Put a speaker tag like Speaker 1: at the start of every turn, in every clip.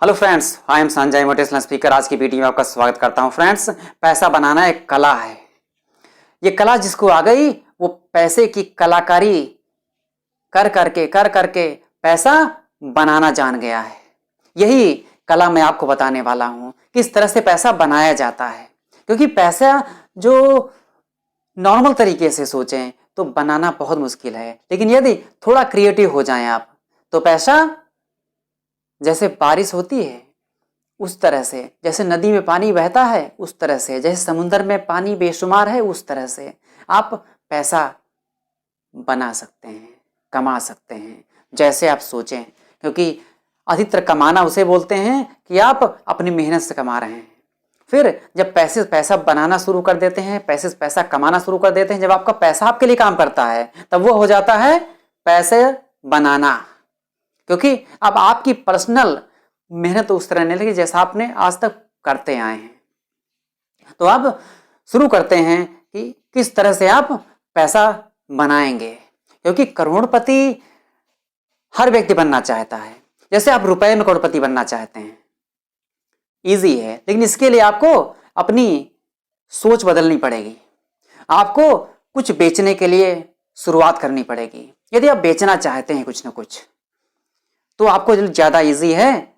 Speaker 1: Hello friends, I am Sanjay motivational speaker. आज की video में आपका स्वागत करता हूं। फ्रेंड्स, पैसा बनाना एक कला है। ये कला जिसको आ गई वो पैसे की कलाकारी कर करके पैसा बनाना जान गया है। यही कला मैं आपको बताने वाला हूं, किस तरह से पैसा बनाया जाता है। क्योंकि पैसा जो नॉर्मल तरीके से सोचें तो बनाना बहुत मुश्किल है, लेकिन यदि थोड़ा क्रिएटिव हो जाएं आप तो पैसा जैसे बारिश होती है उस तरह से, जैसे नदी में पानी बहता है उस तरह से, जैसे समुद्र में पानी बेशुमार है उस तरह से आप पैसा बना सकते हैं, कमा सकते हैं जैसे आप सोचें। क्योंकि अधिकतर कमाना उसे बोलते हैं कि आप अपनी मेहनत से कमा रहे हैं। फिर जब पैसा बनाना शुरू कर देते हैं, पैसा कमाना शुरू कर देते हैं, जब आपका पैसा आपके लिए काम करता है तब वो हो जाता है पैसे बनाना। क्योंकि अब आपकी पर्सनल मेहनत उस तरह नहीं लगी जैसा आपने आज तक करते आए हैं। तो अब शुरू करते हैं कि किस तरह से आप पैसा बनाएंगे। क्योंकि करोड़पति हर व्यक्ति बनना चाहता है। जैसे आप रुपए में करोड़पति बनना चाहते हैं, इजी है, लेकिन इसके लिए आपको अपनी सोच बदलनी पड़ेगी। आपको कुछ बेचने के लिए शुरुआत करनी पड़ेगी। यदि आप बेचना चाहते हैं कुछ ना कुछ तो आपको ज्यादा इजी है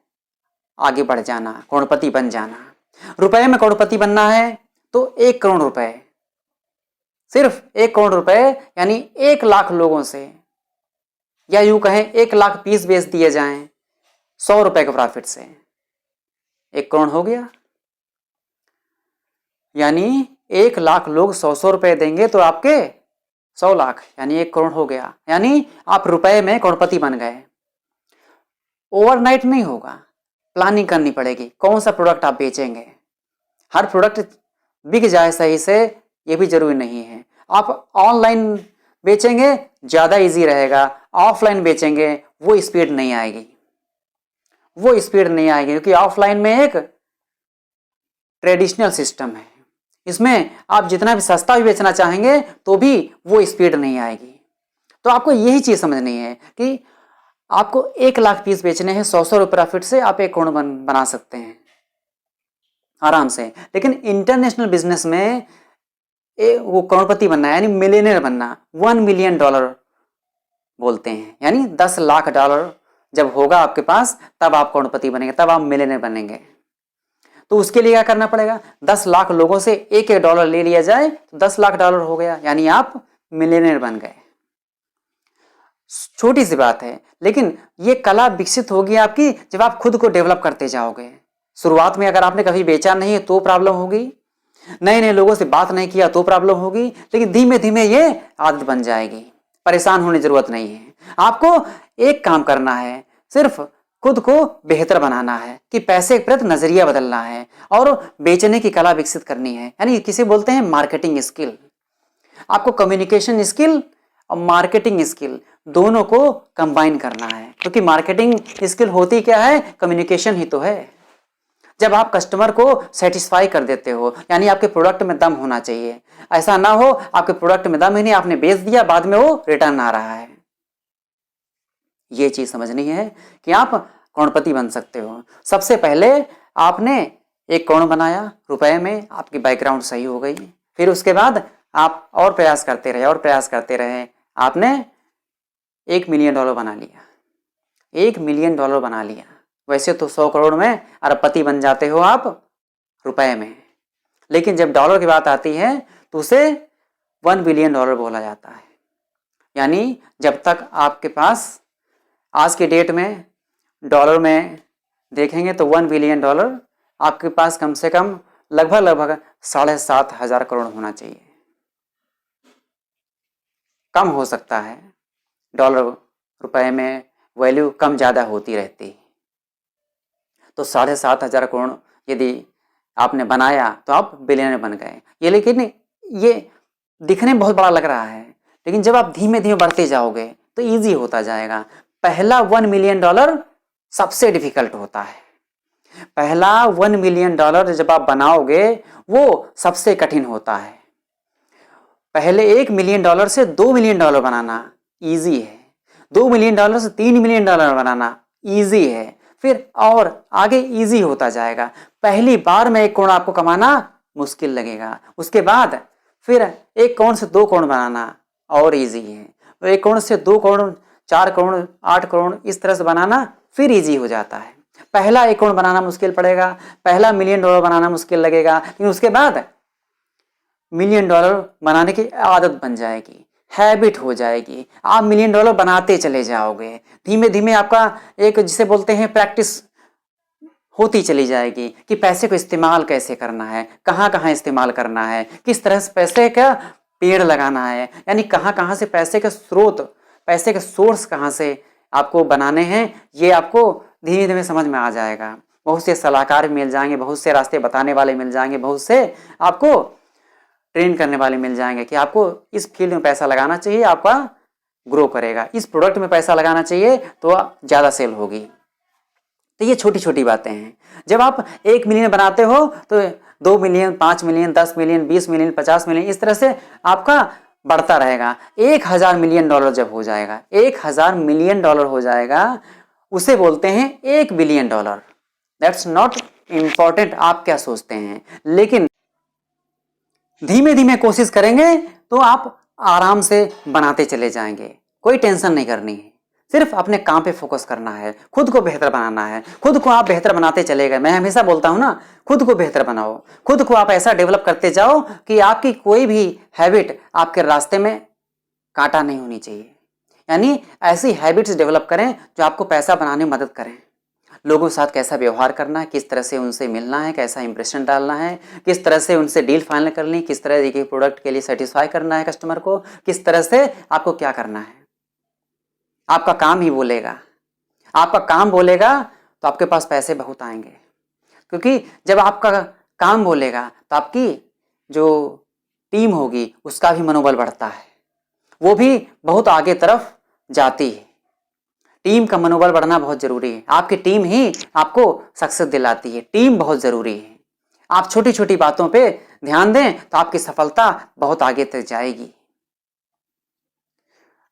Speaker 1: आगे बढ़ जाना, करोड़पति बन जाना। रुपए में करोड़पति बनना है तो 1 करोड़ रुपए, सिर्फ 1 करोड़ रुपए यानी 1 लाख लोगों से, या यूं कहें 1 लाख पीस बेच दिए जाएं 100 रुपए के प्रॉफिट से, 1 करोड़ हो गया। यानी 1 लाख लोग 100 रुपए देंगे तो आपके 100 लाख यानी 1 करोड़ हो गया। यानी आप रुपए में करोड़पति बन गए। ओवरनाइट नहीं होगा, प्लानिंग करनी पड़ेगी कौन सा प्रोडक्ट आप बेचेंगे। हर प्रोडक्ट बिक जाए सही से ये भी जरूरी नहीं है। आप ऑनलाइन बेचेंगे ज़्यादा इजी रहेगा, ऑफलाइन बेचेंगे वो स्पीड नहीं आएगी, क्योंकि ऑफलाइन में एक ट्रेडिशनल सिस्टम है। इसमें आप जितना भी सस्ता भी बेचना चाहेंगे तो भी वो स्पीड नहीं आएगी। तो आपको यही चीज़ समझनी है कि आपको 1 लाख पीस बेचने हैं 100 रुपये प्रॉफिट से, आप 1 करोड़ बना सकते हैं आराम से। लेकिन इंटरनेशनल बिजनेस में वो करोड़पति बनना है यानी मिलियनर बनना, $1 मिलियन बोलते हैं। यानी $10 लाख जब होगा आपके पास तब आप करोड़पति बनेंगे, तब आप मिलियनर बनेंगे। तो उसके लिए क्या करना पड़ेगा? 10 लाख लोगों से $1 ले लिया जाए तो $10 लाख हो गया, यानी आप मिलियनर बन गए। छोटी सी बात है, लेकिन ये कला विकसित होगी आपकी जब आप खुद को डेवलप करते जाओगे। शुरुआत में अगर आपने कभी बेचा नहीं है तो प्रॉब्लम होगी, नए नए लोगों से बात नहीं किया तो प्रॉब्लम होगी, लेकिन धीमे धीमे ये आदत बन जाएगी। परेशान होने की जरूरत नहीं है। आपको एक काम करना है, सिर्फ खुद को बेहतर बनाना है कि पैसे के प्रति नजरिया बदलना है और बेचने की कला विकसित करनी है। यानी किसे बोलते हैं मार्केटिंग स्किल। आपको कम्युनिकेशन स्किल और मार्केटिंग स्किल दोनों को कंबाइन करना है। क्योंकि मार्केटिंग स्किल होती क्या है? कम्युनिकेशन ही तो है। जब आप कस्टमर को सेटिस्फाई कर देते हो, यानी आपके प्रोडक्ट में दम होना चाहिए। ऐसा ना हो आपके प्रोडक्ट में दम ही नहीं, आपने बेच दिया बाद में वो रिटर्न आ रहा है। ये चीज समझनी है कि आप करोड़पति बन सकते हो। सबसे पहले आपने 1 करोड़ बनाया रुपए में, आपकी बैकग्राउंड सही हो गई। फिर उसके बाद आप और प्रयास करते रहे, आपने $1 मिलियन बना लिया। $1 मिलियन बना लिया। वैसे तो 100 करोड़ में अरबपति बन जाते हो आप रुपए में, लेकिन जब डॉलर की बात आती है तो उसे $1 बिलियन बोला जाता है। यानी जब तक आपके पास आज के डेट में डॉलर में देखेंगे तो $1 बिलियन आपके पास कम से कम लगभग 7,500 करोड़ होना चाहिए। कम हो सकता है, डॉलर रुपए में वैल्यू कम ज़्यादा होती रहती है। तो 7,500 करोड़ यदि आपने बनाया तो आप बिलियनर बन गए। ये लेकिन ये दिखने में बहुत बड़ा लग रहा है, लेकिन जब आप धीमे धीमे बढ़ते जाओगे तो इजी होता जाएगा। पहला $1 मिलियन सबसे डिफिकल्ट होता है। पहला $1 मिलियन जब आप बनाओगे वो सबसे कठिन होता है। पहले $1 मिलियन से $2 मिलियन बनाना इजी है, $2 मिलियन से $3 मिलियन बनाना इजी है, फिर और आगे इजी होता जाएगा। पहली बार में 1 करोड़ आपको कमाना मुश्किल लगेगा, उसके बाद फिर 1 करोड़ से 2 करोड़ बनाना और इजी है, 1 करोड़ से 2 करोड़, 4 करोड़, 8 करोड़ इस तरह से बनाना फिर इजी हो जाता है। पहला 1 करोड़ बनाना मुश्किल पड़ेगा, पहला $1 मिलियन बनाना मुश्किल लगेगा, लेकिन उसके बाद $1 मिलियन बनाने की आदत बन जाएगी, हैबिट हो जाएगी, आप $1 मिलियन बनाते चले जाओगे। धीमे धीमे आपका एक जिसे बोलते हैं प्रैक्टिस होती चली जाएगी कि पैसे को इस्तेमाल कैसे करना है, कहाँ कहाँ इस्तेमाल करना है, किस तरह से पैसे का पेड़ लगाना है, यानी कहाँ कहाँ से पैसे के स्रोत, पैसे के सोर्स कहाँ से आपको बनाने हैं, ये आपको धीमे धीमे समझ में आ जाएगा। बहुत से सलाहकार मिल जाएंगे, बहुत से रास्ते बताने वाले मिल जाएंगे, बहुत से आपको ट्रेन करने वाले मिल जाएंगे कि आपको इस फील्ड में पैसा लगाना चाहिए, आपका ग्रो करेगा, इस प्रोडक्ट में पैसा लगाना चाहिए तो ज़्यादा सेल होगी। तो ये छोटी छोटी बातें हैं। जब आप 1 मिलियन बनाते हो तो 2 million, 5 million, 10 million, 20 million, 50 million इस तरह से आपका बढ़ता रहेगा। 1000 मिलियन डॉलर जब हो जाएगा, 1000 मिलियन डॉलर हो जाएगा, उसे बोलते हैं 1 billion dollar. That's not important आप क्या सोचते हैं, लेकिन धीमे धीमे कोशिश करेंगे तो आप आराम से बनाते चले जाएंगे। कोई टेंशन नहीं करनी है, सिर्फ अपने काम पे फोकस करना है, खुद को बेहतर बनाना है। खुद को आप बेहतर बनाते चले गए, मैं हमेशा बोलता हूं ना, खुद को बेहतर बनाओ, खुद को आप ऐसा डेवलप करते जाओ कि आपकी कोई भी हैबिट आपके रास्ते में कांटा नहीं होनी चाहिए। यानी ऐसी हैबिट्स डेवलप करें जो आपको पैसा बनाने में मदद करें। लोगों के साथ कैसा व्यवहार करना है, किस तरह से उनसे मिलना है, कैसा इंप्रेशन डालना है, किस तरह से उनसे डील फाइनल करनी, किस तरह के प्रोडक्ट के लिए सेटिस्फाई करना है कस्टमर को, किस तरह से आपको क्या करना है। आपका काम ही बोलेगा, आपका काम बोलेगा तो आपके पास पैसे बहुत आएंगे, क्योंकि जब आपका काम बोलेगा तो आपकी जो टीम होगी उसका भी मनोबल बढ़ता है, वो भी बहुत आगे तरफ जाती है। टीम का मनोबल बढ़ना बहुत जरूरी है, आपकी टीम ही आपको सक्सेस दिलाती है, टीम बहुत जरूरी है। आप छोटी छोटी बातों पे ध्यान दें तो आपकी सफलता बहुत आगे तक जाएगी।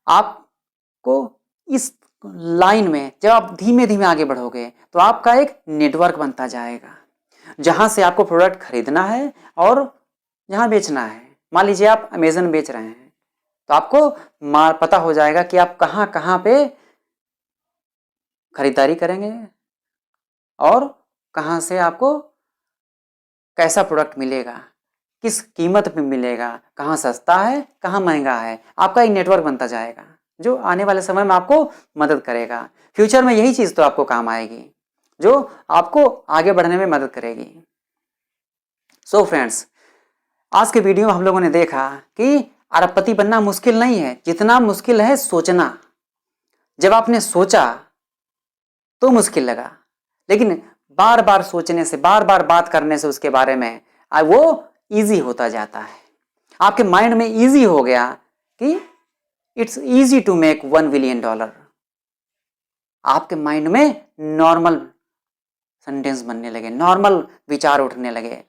Speaker 1: आपको इस लाइन में जब आप धीमे धीमे आगे बढ़ोगे तो आपका एक नेटवर्क बनता जाएगा, जहां से आपको प्रोडक्ट खरीदना है और जहां बेचना है। मान लीजिए आप अमेज़न बेच रहे हैं तो आपको पता हो जाएगा कि आप कहां कहां पे खरीदारी करेंगे और कहां से आपको कैसा प्रोडक्ट मिलेगा, किस कीमत पे मिलेगा, कहां सस्ता है, कहां महंगा है। आपका एक नेटवर्क बनता जाएगा जो आने वाले समय में आपको मदद करेगा। फ्यूचर में यही चीज तो आपको काम आएगी, जो आपको आगे बढ़ने में मदद करेगी। सो फ्रेंड्स, आज के वीडियो में हम लोगों ने देखा कि अरबपति बनना मुश्किल नहीं है, जितना मुश्किल है सोचना। जब आपने सोचा तो मुश्किल लगा, लेकिन बार बार सोचने से, बार बार बात करने से उसके बारे में वो इजी होता जाता है। आपके माइंड में इजी हो गया कि it's easy to make $1 billion. आपके माइंड में नॉर्मल सेंटेंस बनने लगे, नॉर्मल विचार उठने लगे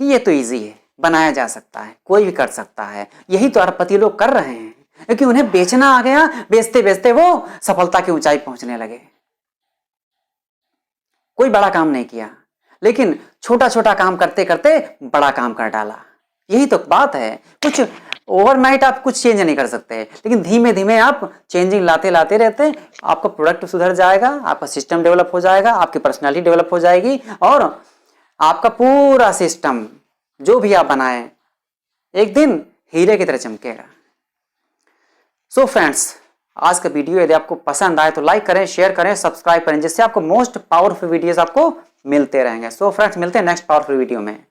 Speaker 1: कि ये तो इजी है, बनाया जा सकता है, कोई भी कर सकता है। यही तो अरबपति लोग कर रहे हैं, क्योंकि उन्हें बेचना आ गया, बेचते बेचते वो सफलता की ऊंचाई पहुंचने लगे। कोई बड़ा काम नहीं किया, लेकिन छोटा छोटा काम करते करते बड़ा काम कर डाला। यही तो बात है। कुछ ओवरनाइट आप कुछ चेंज नहीं कर सकते, लेकिन धीमे धीमे आप चेंजिंग लाते लाते रहते, आपका प्रोडक्ट सुधर जाएगा, आपका सिस्टम डेवलप हो जाएगा, आपकी पर्सनालिटी डेवलप हो जाएगी, और आपका पूरा सिस्टम जो भी आप बनाए एक दिन हीरे की तरह चमकेगा। सो फ्रेंड्स, आज का वीडियो यदि आपको पसंद आए तो लाइक करें, शेयर करें, सब्सक्राइब करें, जिससे आपको मोस्ट पावरफुल वीडियोस आपको मिलते रहेंगे। सो फ्रेंड्स, मिलते हैं नेक्स्ट पावरफुल वीडियो में।